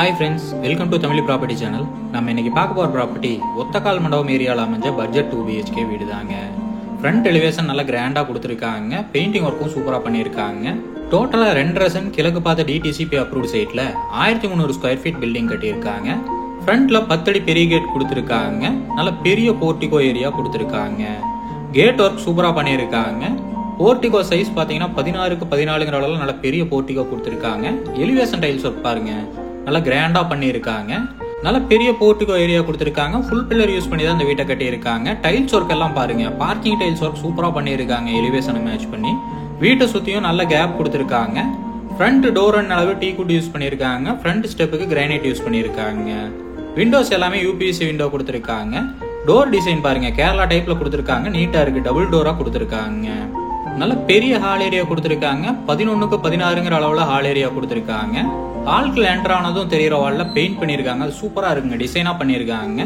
Hi friends, welcome to Tamil Property Channel. நம்ம இன்னைக்கு பார்க்க போற ப்ராப்பர்ட்டி ஒத்தக்கால் மண்டபம் ஏரியால அமைஞ்ச பட்ஜெட் 2 BHK வீடு தாங்க. ஃப்ரண்ட் எலிவேஷன் நல்லா கிராண்டா கொடுத்திருக்காங்க. பெயிண்டிங் வர்க்கும் சூப்பரா பண்ணிருக்காங்க. டோட்டலா 2 சென்ட் கிழக்கு பார்த்த DTCP அப்ரூவ்ட் சைட்ல 1300 ஸ்கொயர் ஃபீட் பில்டிங் கட்டியிருக்காங்க. ஃப்ரண்ட்ல 10 அடி பெரிய கேட் கொடுத்திருக்காங்க. நல்ல பெரிய போர்ட்டிகோ ஏரியா கொடுத்திருக்காங்க. கேட் வர்க் சூப்பரா பண்ணிருக்காங்க. போர்ட்டிகோ சைஸ் பாத்தீங்கன்னா 16க்கு 14ங்கற அளவுல நல்ல பெரிய போர்ட்டிகோ கொடுத்திருக்காங்க. எலிவேஷன் டைல்ஸ் வர்க் பாருங்க. நல்லா கிராண்டா பண்ணிருக்காங்க. நல்ல பெரிய போர்ட்டிகோ ஏரியா கொடுத்திருக்காங்க. ஃபுல் பில்லர் யூஸ் பண்ணி தான் இந்த வீட்டை கட்டியிருக்காங்க. டைல்ஸ் ஒர்க் எல்லாம் பாருங்க. பார்க்கிங் டைல்ஸ் ஒர்க் சூப்பரா பண்ணிருக்காங்க. எலிவேஷனை மேட்ச் பண்ணி வீட்டை சுத்தியும் நல்ல கேப் கொடுத்திருக்காங்க. ஃப்ரண்ட் டோர் அளவு டீக்குட் யூஸ் பண்ணிருக்காங்க. ஃப்ரண்ட் ஸ்டெப்புக்கு கிரானைட் யூஸ் பண்ணிருக்காங்க. விண்டோஸ் எல்லாமே UPVC விண்டோ கொடுத்திருக்காங்க. டோர் டிசைன் பாருங்க. கேரளா டைப்ல கொடுத்திருக்காங்க. நீட்டா இருக்கு. டபுள் டோரா கொடுத்திருக்காங்க. நல்ல பெரிய ஹால் ஏரியா கொடுத்திருக்காங்க. 11க்கு 16ங்கற அளவுல ஹால் ஏரியா கொடுத்திருக்காங்க. ஹால்க்கு என்டர் ஆனதும் தெரியற வால்ல பெயிண்ட் பண்ணிருக்காங்க. அது சூப்பரா இருக்குங்க. டிசைனா பண்ணிருக்காங்க.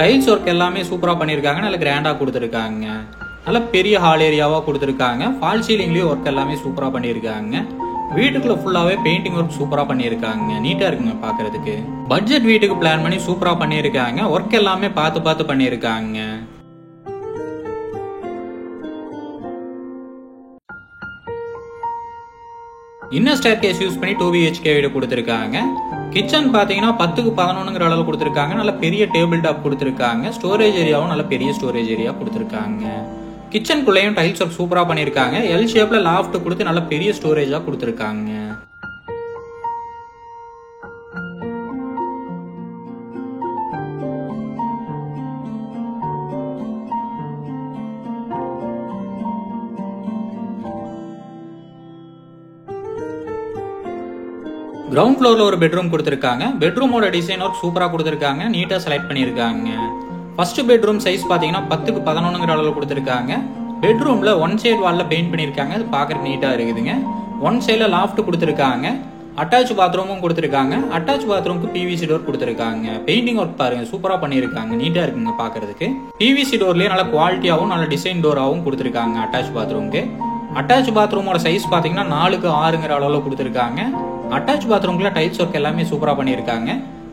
டைல்ஸ் ஒர்க் எல்லாமே சூப்பரா பண்ணிருக்காங்க. நல்ல கிராண்டா கொடுத்திருக்காங்க. நல்ல பெரிய ஹால் ஏரியாவா கொடுத்திருக்காங்க. ஃபால் சீலிங்லயும் ஒர்க் எல்லாமே சூப்பரா பண்ணிருக்காங்க. வீட்டுக்குள்ள ஃபுல்லாவே பெயிண்டிங் ஒர்க் சூப்பரா பண்ணிருக்காங்க. நீட்டா இருக்குங்க பாக்குறதுக்கு. பட்ஜெட் வீட்டுக்கு பிளான் பண்ணி சூப்பரா பண்ணிருக்காங்க. ஒர்க் எல்லாமே பார்த்து பண்ணிருக்காங்க. இன்னர் ஸ்டேர்கேஸ் யூஸ் பண்ணி 2 BHK வீடு கொடுத்திருக்காங்க. கிச்சன் பாத்தீங்கன்னா 10க்கு 11ங்கற அளவு கொடுத்திருக்காங்க. நல்ல பெரிய டேபிள் டாப் கொடுத்திருக்காங்க. ஸ்டோரேஜ் ஏரியாவும் நல்ல பெரிய ஸ்டோரேஜ் ஏரியா கொடுத்திருக்காங்க. கிச்சனுக்குள்ளேயும் டைல்ஸ் ஒர்க் சூப்பரா பண்ணிருக்காங்க. எல் ஷேப்ல லாஃப்ட் கொடுத்து நல்ல பெரிய ஸ்டோரேஜா கொடுத்திருக்காங்க. கிரவுண்ட் ஃப்ளோர்ல ஒரு பெட்ரூம் கொடுத்திருக்காங்க. பெட்ரூமோட டிசைன் ஒர்க் சூப்பரா கொடுத்திருக்காங்க. நீட்டா செலக்ட் பண்ணிருக்காங்க. ஃபர்ஸ்ட் பெட்ரூம் சைஸ் பாத்தீங்கன்னா 10க்கு 11ங்கற அளவுல கொடுத்திருக்காங்க. பெட்ரூம்ல ஒன் சைடு வால்ல பெயிண்ட் பண்ணிருக்காங்க. அது பார்க்க நீட்டா இருக்குதுங்க. ஒன் சைடுல லாஃப்ட் கொடுத்திருக்காங்க. அட்டாச் பாத்ரூமும் கொடுத்திருக்காங்க. அட்டாச் பாத்ரூமுக்கு PVC டோர் கொடுத்திருக்காங்க. பெயிண்டிங் ஒர்க் பாருங்க சூப்பரா பண்ணிருக்காங்க. நீட்டா இருக்குங்க பாக்குறதுக்கு. PVC டோர்லயே நல்ல குவாலிட்டியாவும் நல்ல டிசைன் டோராவும் கொடுத்திருக்காங்க அட்டாச் பாத்ரூமுக்கு. அட்டாச் பாத்ரூமோட சைஸ் பாத்தீங்கன்னா 4க்கு 6ங்கற அளவுல கொடுத்திருக்காங்க. அட்டாச் பாத்ரூம்ல டைல்ஸ் ஒர்க் எல்லாமே சூப்பரா பண்ணிருக்காங்க.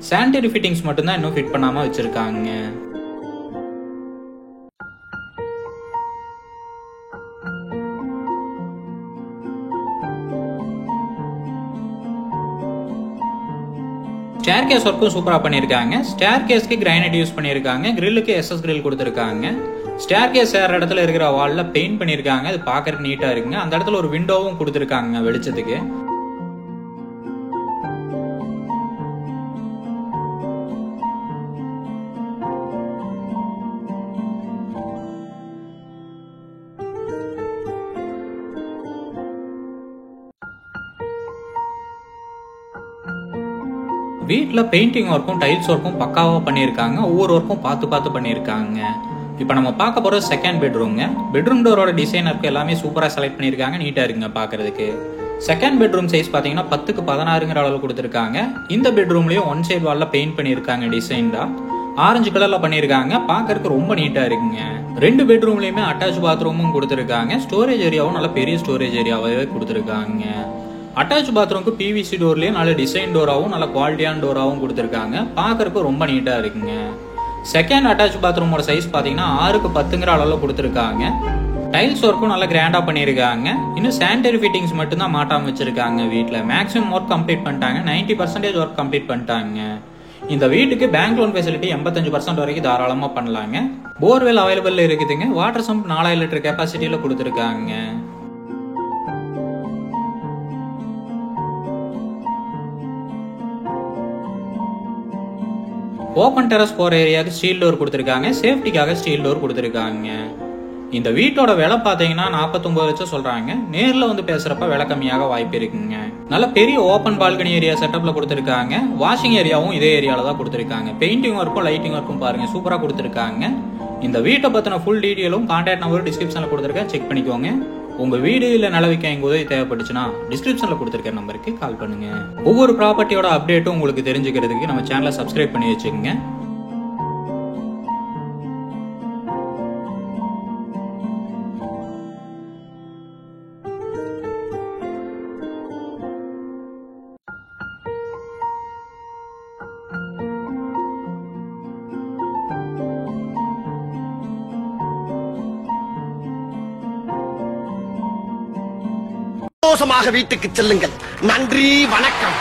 சானிட்டரி ஃபிட்டிங்ஸ் மட்டும் தான் இன்னும் ஃபிட் பண்ணாம வச்சிருக்காங்க. ஸ்டேர்கேஸ் ஒர்க்கும் சூப்பரா பண்ணிருக்காங்க. ஸ்டேர்கேஸ்க்கு கிரானைட் யூஸ் பண்ணிருக்காங்க. கிரில்லுக்கு SS கிரில் கொடுத்திருக்காங்க. ஸ்டேர்கேஸ் ஏற இடத்துல இருக்கிற வால்ல பெயிண்ட் பண்ணிருக்காங்க. அது பார்க்கறதுக்கு நீட்டா இருக்குங்க. அந்த இடத்துல ஒரு விண்டோவும் கொடுத்திருக்காங்க வெளிச்சத்துக்கு. வீட்ல பெயிண்டிங் ஒர்க்கும் டைல்ஸ் ஒர்க்கும் பக்காவா பண்ணிருக்காங்க. ஒவ்வொரு ஒர்க்கும் பார்த்து பண்ணிருக்காங்க. இப்போ நம்ம பார்க்க போற செகண்ட் பெட்ரூம்ங்க. பெட்ரூம் டோரோட டிசைன் ஒர்க் எல்லாமே சூப்பரா செலக்ட் பண்ணிருக்காங்க. நீட்டா இருக்குங்க பாக்குறதுக்கு. செகண்ட் பெட்ரூம் சைஸ் பாத்தீங்கன்னா 10க்கு 16ங்கற அளவு கொடுத்திருக்காங்க. இந்த பெட்ரூம்லயும் ஒன் சைடு வால்ல பெயிண்ட் பண்ணிருக்காங்க. டிசைன்டா ஆரஞ்சு கலர்ல பண்ணிருக்காங்க. பாக்குறதுக்கு ரொம்ப நீட்டா இருக்குங்க. ரெண்டு பெட்ரூம்லயுமே அட்டாச் பாத்ரூமும் கொடுத்திருக்காங்க. ஸ்டோரேஜ் ஏரியாவும் நல்ல பெரிய ஸ்டோரேஜ் ஏரியாவே கொடுத்திருக்காங்க. அட்டாச் பாத்ரூமுக்கு PVC டோர்லயே நல்ல டிசைன் டோராவும் நல்ல குவாலிட்டியான டோராவும் கொடுத்திருக்காங்க. பாக்குறதுக்கு ரொம்ப நீட்டா இருக்குங்க. செகண்ட் அட்டாச் பாத்ரூமோட சைஸ் பாத்தீங்கன்னா 6க்கு 10ங்கற அளவுல கொடுத்திருக்காங்க. டைல்ஸ் ஒர்க்கும் நல்ல கிராண்டா பண்ணிருக்காங்க. இன்னும் சானிட்டரி ஃபிட்டிங்ஸ் மட்டும் தான் மாட்டாம வச்சிருக்காங்க. வீட்ல மேக்ஸிமம் ஒர்க் கம்ப்ளீட் பண்ணிட்டாங்க. 90% ஒர்க் கம்ப்ளீட் பண்ணிட்டாங்க. இந்த வீட்டுக்கு பேங்க் லோன் ஃபெசிலிட்டி 85% வரைக்கும் தாராளமா பண்ணலாங்க. போர்வெல் அவைலபிள் இருக்குதுங்க. வாட்டர் சம்ப் 4000 லிட்டர் கெப்பாசிட்டியில கொடுத்திருக்காங்க. ஓபன் டெரஸ் போற ஏரியாவுக்கு ஸ்டீல் டோர் கொடுத்திருக்காங்க. சேஃப்டிக்காக ஸ்டீல் டோர் கொடுத்திருக்காங்க. இந்த வீட்டோட விலை பாத்தீங்கன்னா 49 லட்சம் சொல்றாங்க. நேர்ல வந்து பேசுறப்ப விலை கம்மியாக வாய்ப்பு இருக்குங்க. நல்ல பெரிய ஓபன் பால்கனி ஏரியா செட்டப்ல கொடுத்திருக்காங்க. வாஷிங் ஏரியாவும் இதே ஏரியால தான் கொடுத்திருக்காங்க. பெயிண்டிங் ஒர்க்கும் லைட்டிங் ஒர்க்கும் பாருங்க சூப்பரா கொடுத்திருக்காங்க. இந்த வீட்டை பத்தின ஃபுல் டீடைலும் கான்டாக்ட் நம்பர் டிஸ்கிரிப்ஷன்ல கொடுத்திருக்கேன். செக் பண்ணிக்கோங்க. உங்க வீடு இல்ல நிலவிக்க எங்க உதவி தேவைப்பட்டுச்சுன்னா டிஸ்கிரிப்ஷன்ல கொடுத்திருக்க நம்பருக்கு கால் பண்ணுங்க. ஒவ்வொரு ப்ராப்பர்ட்டியோட அப்டேட்டும் உங்களுக்கு தெரிஞ்சுக்கிறதுக்கு நம்ம சேனலை சப்ஸ்கிரைப் பண்ணி வச்சுக்கோங்க. சந்தோஷமாக வீட்டுக்கு செல்லுங்கள். நன்றி, வணக்கம்.